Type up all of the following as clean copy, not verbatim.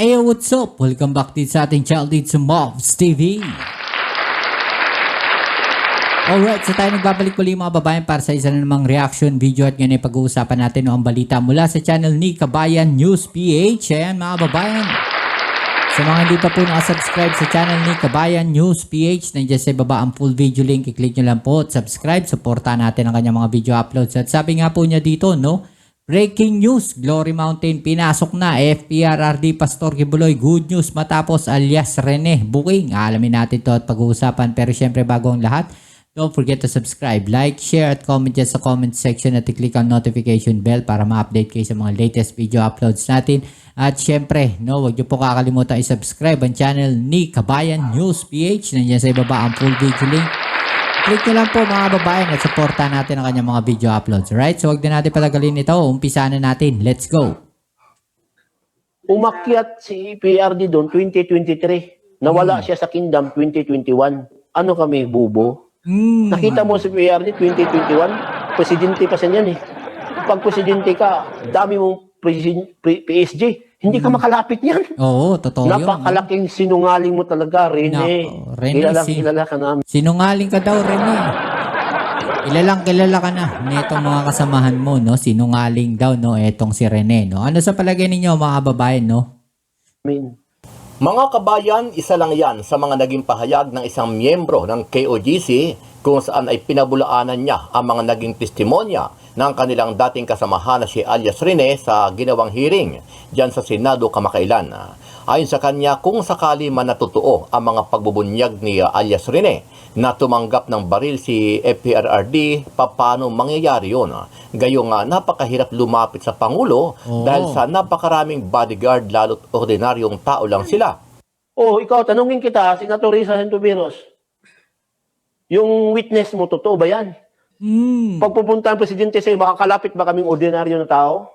Hey, what's up? Welcome back din sa ating channel dito sa Mobs TV. Alright, so tayo nagbabalik muli mga babayan para sa isa na namang reaction video at ngayon ay pag-uusapan natin ang balita mula sa channel ni Kabayan News PH. Ayan mga babayan. Sa mga hindi pa po nakasubscribe sa channel ni Kabayan News PH, nandiyan sa baba ang full video link. I-click nyo lang po at subscribe. Supportahan natin ang kanyang mga video uploads. At sabi nga po niya dito, no? Breaking news, Glory Mountain pinasok na, FPRRD Pastor Kibuloy, good news matapos alias Rene booking. Alamin natin to at pag-uusapan, pero syempre bago ang lahat, don't forget to subscribe, like, share at comment dyan sa comment section at i-click ang notification bell para ma-update kayo sa mga latest video uploads natin. At syempre, no, huwag nyo po kakalimutan i-subscribe ang channel ni Kabayan News PH, nandiyan sa ibaba ang full video link. Click nyo lang po mga babayan at supportan natin ang kanyang mga video uploads. Alright? So huwag din natin patagalin ito. Umpisa na natin. Let's go! Umakyat si PRD doon 2023. Nawala siya sa Kingdom 2021. Ano kami, bubo? Nakita mo si PRD 2021? Presidente pa siya niyan eh. Pag presidente ka, dami mong PSG. Hindi ka makalapit niyan. Oo, totoo yun. Napakalaking sinungaling mo talaga, Rene. Nako, Rene, Kilala ka namin. sinungaling ka daw, Rene. Kilala ka na nitong mga kasamahan mo, no? Sinungaling daw, no? Etong si Rene, no? Ano sa palagay ninyo, mga babayan, no? Mga kabayan, isa lang yan sa mga naging pahayag ng isang miyembro ng KOGC kung saan ay pinabulaanan niya ang mga naging testimonya ng kanilang dating kasamahan na si alias Rene sa ginawang hearing diyan sa Senado kamakailan. Ayon sa kanya, kung sakali man natutuo ang mga pagbubunyag ni alias Rene na tumanggap ng baril si FPRRD, paano mangyayari yun? Gayong napakahirap lumapit sa Pangulo dahil sa napakaraming bodyguard lalo't ordinaryong tao lang sila. Oh, ikaw, tanungin kita, Senator Risa Hentuberos. Yung witness mo, totoo ba yan? Pag pupunta ang presidente sa'yo, makakalapit ba kaming ordinaryo na tao?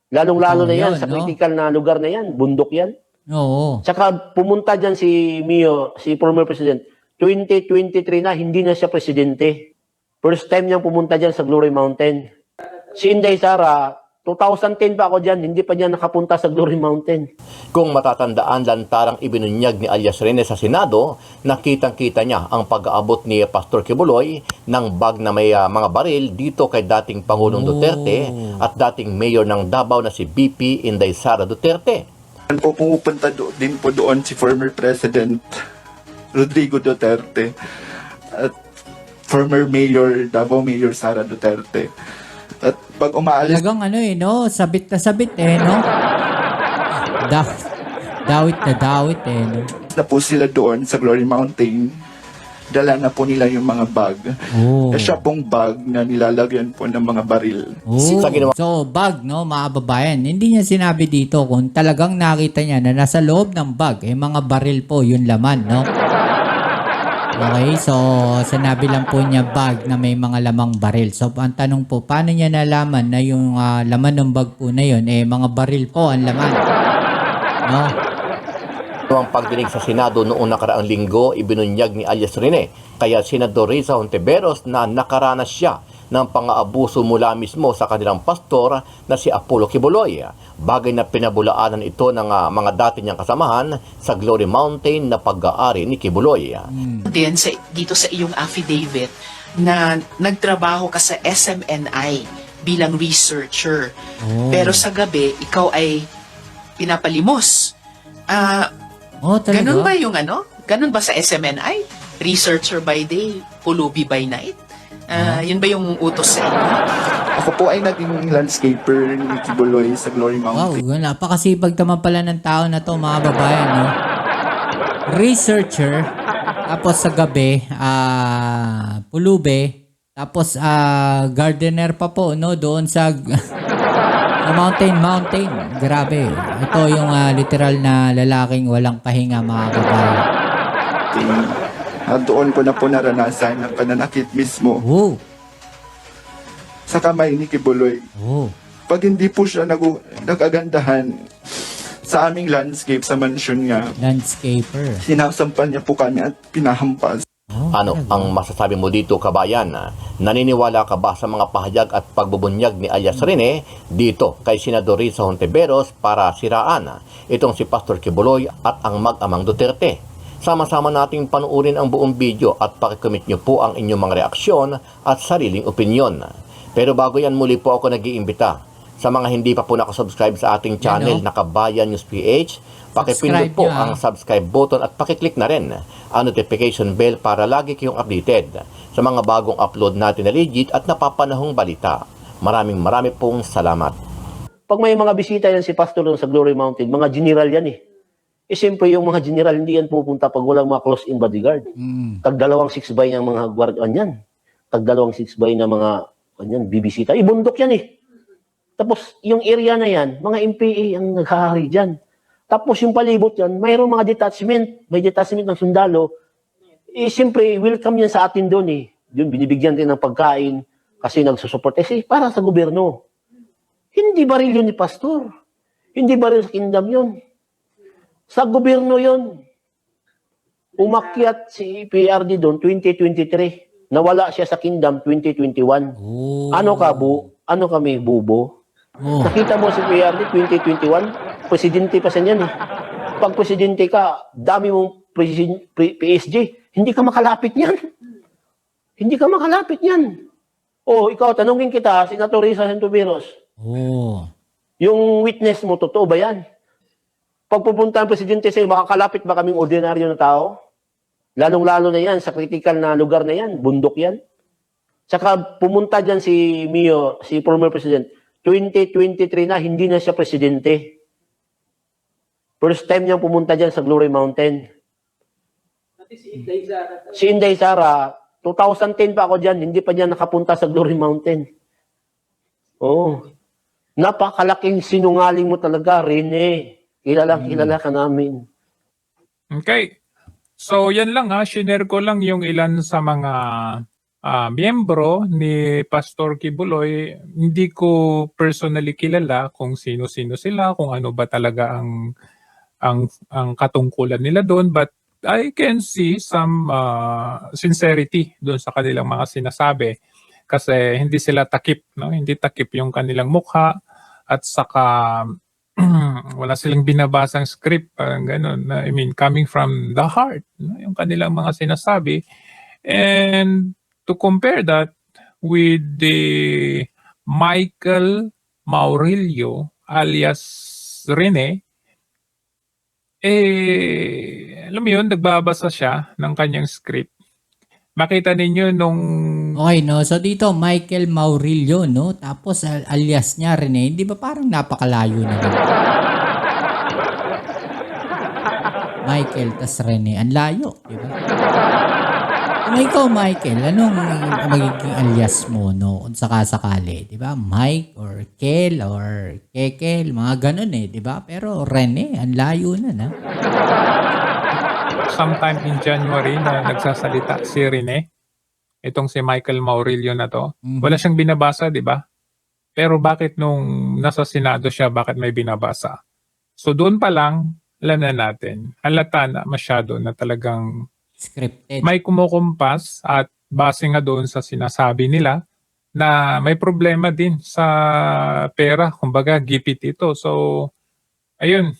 Lalong-lalo na yan, yun, sa no? critical na lugar na yan, bundok yan. Oo. Tsaka pumunta dyan si Mio, si former president, 2023 na, hindi na siya presidente. First time niyang pumunta dyan sa Glory Mountain. Si Inday Sara, 2010 pa ako dyan, hindi pa niya nakapunta sa Glory Mountain. Kung matatandaan, lantarang ibinunyag ni alias Rene sa Senado, nakitang-kita niya ang pag-aabot ni Pastor Kibuloy ng bag na may mga baril dito kay dating Pangulong Duterte at dating mayor ng Davao na si BP Inday Sara Duterte. Pumupunta din po doon si former President Rodrigo Duterte at former Mayor, Davao Mayor Sara Duterte. At pag umaalis Talagang ano eh, no? Sabit na sabit eh, no? Dawit na dawit eh, no? na po sila doon sa Glory Mountain, dala na po nila yung mga bag. Oh. Siya pong bag na nilalagyan po ng mga baril. Oh. Sa ginawa- So, bag, no, mga babayan. Hindi niya sinabi dito kung talagang nakita niya na nasa loob ng bag, eh, mga baril po yung laman, no? Okay, so, sinabi lang po niya bag na may mga lamang baril. So, ang tanong po, paano niya nalaman na yung laman ng bag po na yun, eh, mga baril po ang laman? No? Ang pagdinig sa Senado noong nakaraang linggo, ibinunyag ni alias Rene kaya Senador Risa Hontiveros na nakaranas siya ng pang-aabuso mula mismo sa kanilang pastor na si Apollo Kibuloy. Bagay na pinabulaanan ito ng mga dati niyang kasamahan sa Glory Mountain na pag-aari ni Kibuloy. Din dito sa iyong affidavit na nagtrabaho ka sa SMNI bilang researcher. Pero sa gabi, ikaw ay pinapalimos. Oh, talaga? Ganun ba yung ano? Ganun ba sa SMNI? Researcher by day, pulubi by night? Yun ba yung utos sa inyo? Ako po ay naging landscaper ni Kibuloy sa Glory Wow, Mountain. napakasipag naman pala ng tao na to, mga babayan, no? Researcher, tapos sa gabi, pulube, tapos gardener pa po, no? Doon sa mountain. Grabe. Ito yung literal na lalaking walang pahinga, mga babayan. At doon ko na po naranasan ang pananakit mismo Oh. sa kamay ni Kibuloy. Oh. Pag hindi po siya nagagandahan sa aming landscape sa mansyon niya, Landscaper. sinasampan niya po kami at pinahampas. Oh. Ano ang masasabi mo dito, kabayan? Naniniwala ka ba sa mga pahayag at pagbubunyag ni Alias Rene dito kay Senador Risa Hontiveros para siraan itong si Pastor Quiboloy at ang mag-amang Duterte? Sama-sama nating panuurin ang buong video at pakikomment nyo po ang inyong mga reaksyon at sariling opinyon. Pero bago yan, muli po ako nag-iimbita sa mga hindi pa po nakasubscribe sa ating channel na Kabayan News PH, pakipindot po ang subscribe button at pakiclick na rin ang notification bell para lagi kayong updated sa mga bagong upload natin na legit at napapanahong balita. Maraming pong salamat. Pag may mga bisita yan si Pastor doon sa Glory Mountain, mga general yan eh. Eh siyempre yung mga general hindi yan pupunta pag walang mga close-in bodyguard. Tag-dalawang 6x ng mga guardian yan. Tag-dalawang 6x na mga bibisita. Ibundok yan eh. Tapos yung area na yan, mga MPA ang naghahari dyan. Tapos yung palibot yan, mayroong mga detachment. May detachment ng sundalo. Eh siyempre, welcome yan sa atin doon eh. Yun, binibigyan din ng pagkain kasi nagsusupport. Eh para sa gobyerno. Hindi baril yun ni Pastor. Hindi baril sa kingdom yun. Sa gobyerno yun. Umakyat si PRD doon 2023. Nawala siya sa kingdom 2021. Ano kami, bubo? Nakita mo si PRD 2021, presidente pa siya yan eh. Pag presidente ka, dami mong PSG, hindi ka makalapit yan. Hindi ka makalapit yan. Oh, ikaw, tanungin kita, Senator Risa Hontiveros. Yung witness mo, totoo ba yan? Pag pupunta ang presidente sa'yo, makakalapit ba kaming ordinaryo na tao? Lalong-lalo na yan, sa critical na lugar na yan, bundok yan. Saka pumunta dyan si Mio, si former president, 2023 na, hindi na siya presidente. First time niyang pumunta dyan sa Glory Mountain. Si Inday Sara, 2010 pa ako dyan, hindi pa niya nakapunta sa Glory Mountain. Oh, napakalaking sinungaling mo talaga, Rene. Kilala ka namin. Okay. So, yan lang Share ko lang yung ilan sa mga miyembro ni Pastor Quiboloy. Hindi ko personally kilala kung sino-sino sila, kung ano ba talaga ang katungkulan nila doon. But I can see some sincerity doon sa kanilang mga sinasabi. Kasi hindi sila takip, no? Hindi takip yung kanilang mukha at saka wala silang binabasang script, parang ganun. I mean, coming from the heart, no? Yung kanilang mga sinasabi. And to compare that with the Michael Maurilio alias Rene, alam mo yun, nagbabasa siya ng kanyang script. Makita ninyo nung... Okay, no? So dito, Michael Maurilio, no? Tapos alias niya, Rene. Hindi ba parang napakalayo na? Michael, tas Rene. Ang layo, di ba? Kung ikaw, Michael, anong magiging alias mo, no? Kung sakasakali, di ba? Mike or Kel or Kekel, mga ganun eh, di ba? Pero Rene, ang layo na, na? Sometime in January na nagsasalita si Rene, itong si Michael Maurilio na to. Wala siyang binabasa, di ba? Pero bakit nung nasa Senado siya, bakit may binabasa? So doon pa lang, alam na natin, halata na masyado na talagang Scripted. may kumukumpas at base nga doon sa sinasabi nila na may problema din sa pera, kumbaga gipit ito. So, ayun,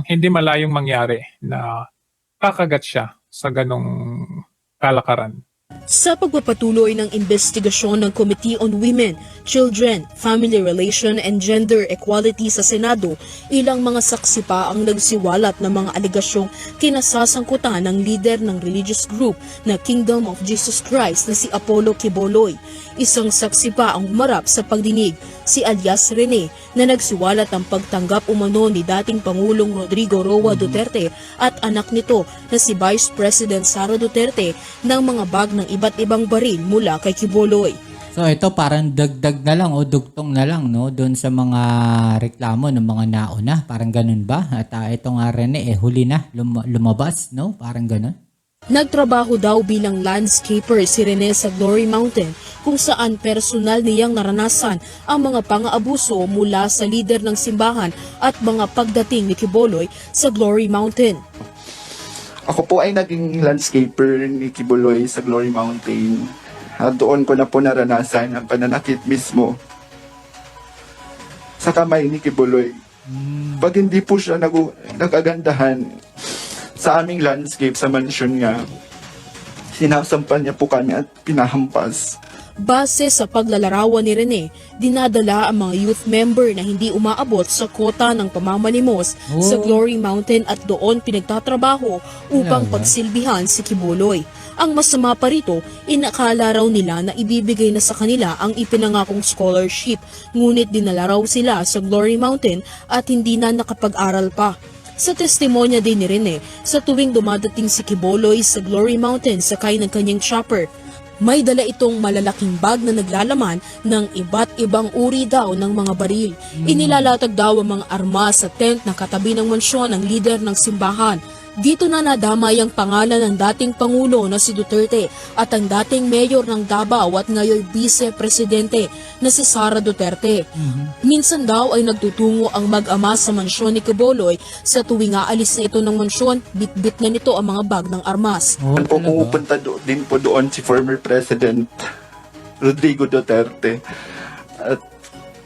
hindi malayong mangyari na kakagat siya sa ganong kalakaran. Sa pagpapatuloy ng investigasyon ng Committee on Women, Children, Family Relation and Gender Equality sa Senado, ilang mga saksi pa ang nagsiwalat ng mga aligasyong kinasasangkutan ng leader ng religious group na Kingdom of Jesus Christ na si Apollo Quiboloy. Isang saksi pa ang humarap sa pagdinig, si alias Rene, na nagsiwalat ng pagtanggap umano ni dating Pangulong Rodrigo Roa Duterte at anak nito na si Vice President Sara Duterte ng mga bag ng iba't ibang baril mula kay Quiboloy. So ito parang dagdag na lang o dugtong na lang, no, doon sa mga reklamo ng mga nauna, parang ganun ba? At ito nga Rene huli na lumabas, no? Parang ganun. Nagtrabaho daw bilang landscaper si Rene sa Glory Mountain kung saan personal niyang naranasan ang mga pang-aabuso mula sa lider ng simbahan at mga pagdating ni Quiboloy sa Glory Mountain. Ako po ay naging landscaper ni Kibuloy sa Glory Mountain. At doon ko na po naranasan ang pananakit mismo sa kamay ni Kibuloy. Pag hindi po siya nagagandahan sa aming landscape sa mansyon niya, sinasampan niya po kami at pinahampas. Base sa paglalarawan ni Rene, dinadala ang mga youth member na hindi umaabot sa kota ng pamamalimos sa Glory Mountain at doon pinagtatrabaho upang Talaga? pagsilbihan si Kibuloy. Ang masama pa rito, inakala raw nila na ibibigay na sa kanila ang ipinangakong scholarship, ngunit dinala raw sila sa Glory Mountain at hindi na nakapag-aral pa. Sa testimonya din ni Rene, sa tuwing dumadating si Kibuloy sa Glory Mountain sakay ng kanyang chopper, may dala itong malalaking bag na naglalaman ng iba't ibang uri daw ng mga baril. Inilalatag daw ang mga armas sa tent na katabi ng mansyon ng lider ng simbahan. Dito na nadamay ang pangalan ng dating Pangulo na si Duterte at ang dating mayor ng Davao at ngayon vice-presidente na si Sara Duterte. Minsan daw ay nagtutungo ang mag-ama sa mansyon ni Kibuloy sa tuwing aalis na ito ng mansyon, bitbit na nito ang mga bag ng armas. Oh, Po talaga? pumupunta din po doon si former President Rodrigo Duterte at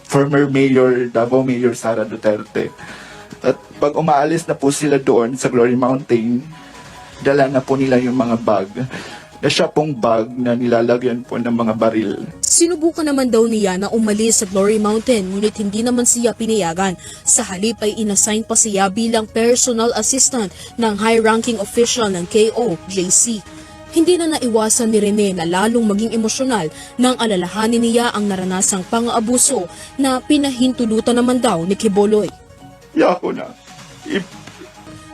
former Mayor, Davao Mayor Sara Duterte. At pag umaalis na po sila doon sa Glory Mountain, dala na po nila yung mga bag. Na siya pong bag na nilalagyan po ng mga baril. Sinubukan naman daw niya na umalis sa Glory Mountain ngunit hindi naman siya pinayagan. Sa halip ay inassign pa siya bilang personal assistant ng high-ranking official ng KOJC. Hindi na naiwasan ni Rene na lalong maging emosyonal nang alalahanin niya ang naranasang pang-abuso na pinahintulutan naman daw ni Kibuloy. Yako na.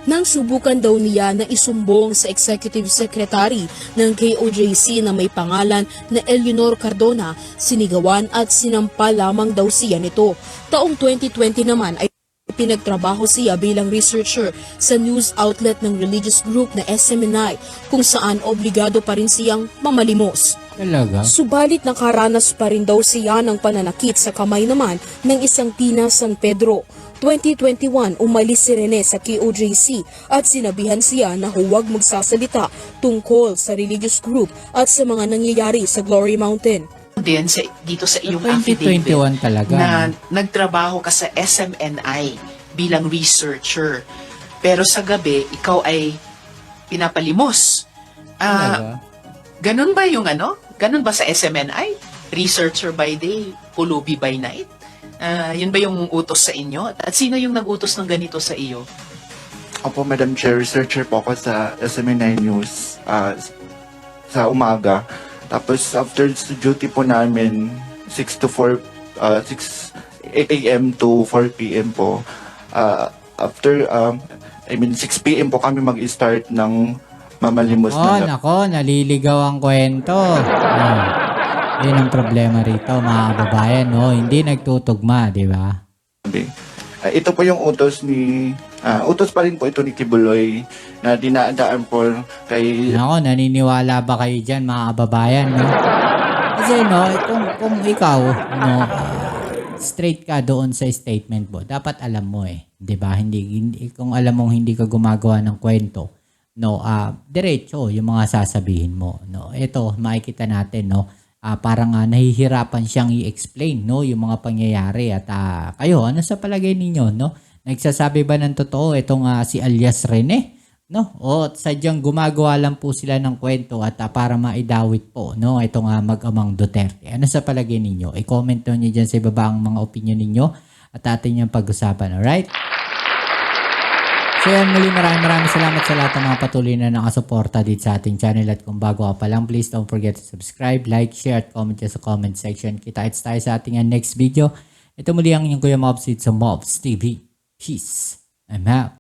Nang subukan daw niya na isumbong sa executive secretary ng KOJC na may pangalan na Eleanor Cardona, sinigawan at sinampal lamang daw siya nito. Taong 2020 naman ay pinagtrabaho siya bilang researcher sa news outlet ng religious group na SMNI kung saan obligado pa rin siyang mamalimos. Talaga? Subalit nakaranas pa rin daw siya ng pananakit sa kamay naman ng isang tina San Pedro. 2021, umalis si Rene sa KOJC at sinabihan siya na huwag magsasalita tungkol sa religious group at sa mga nangyayari sa Glory Mountain. Din dito sa iyong 2021 affidavit talaga. na nagtrabaho ka sa SMNI bilang researcher. Pero sa gabi, ikaw ay pinapalimos. Talaga? Ganun ba yung ano? Ganun ba sa SMNI? Researcher by day, pulubi by night? Yun ba yung utos sa inyo? At sino yung nag-utos ng ganito sa iyo? Opo, Madam Chair, researcher po ako sa SMNI News sa umaga. Tapos after duty po namin, 6 a.m. to 4 p.m. po. After, 6 p.m. po kami mag-start ng mamalimos Oh, na. nako, naliligaw ang kwento. Yun ang problema rito, mga babayan, no? Hindi nagtutugma, di ba? Ito po yung utos utos pa rin po ito ni Kibuloy na dinadaan po kay Nako, naniniwala ba kayo dyan, mga kababayan, no? Kasi, no, kung ikaw, no, straight ka doon sa statement mo, dapat alam mo di ba? Hindi, kung alam mong hindi ka gumagawa ng kwento, no, diretso yung mga sasabihin mo, no? Ito, makikita natin, no, parang nahihirapan siyang i-explain, no, yung mga pangyayari at kayo, ano sa palagay ninyo, no? Nagsasabi ba ng totoo itong si alias Rene, no? O sadyang gumagawa lang po sila ng kwento at para maidawit po, no, itong mag-amang Duterte. Ano sa palagay ninyo? I-comment nyo dyan sa ibaba ang mga opinion ninyo at atin yung pag-usapan, alright? So yan, muli maraming salamat sa lahat ng mga patuloy na nakasuporta dito sa ating channel at kung bago ka pa lang, please don't forget to subscribe, like, share at comment dyan sa comment section. Kita-kits tayo sa ating next video. Ito muli ang inyong Kuya Mobs sa Mobs TV. Peace. I'm out.